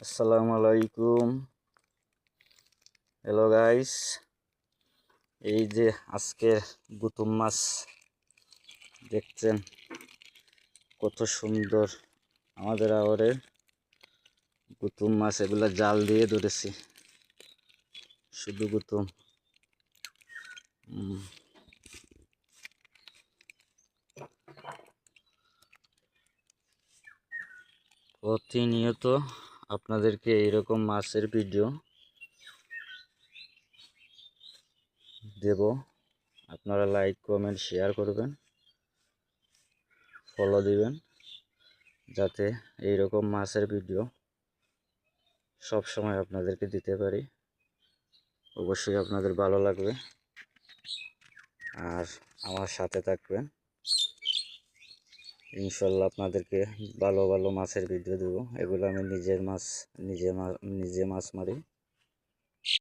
আসসালামু আলাইকুম। Hello guys, এই যে আজকে গুতুম মাছ দেখছেন, কত সুন্দর আমাদের আওয়ারের গুতুম মাছ। এগুলা জাল দিয়ে ধরেছি, শুধু গুতুম। প্রতিনিয়ত আপনাদেরকে এইরকম মাছের ভিডিও দেব। আপনারা লাইক, কমেন্ট, শেয়ার করবেন, ফলো দিবেন, যাতে এইরকম মাছের ভিডিও সব সময় আপনাদেরকে দিতে পারি। অবশ্যই আপনাদের ভালো লাগবে আর আমার সাথে থাকবেন। ইনশাল্লাহ আপনাদেরকে ভালো ভালো মাছের ভিডিও দেবো। এগুলো আমি নিজে মাছ মারি।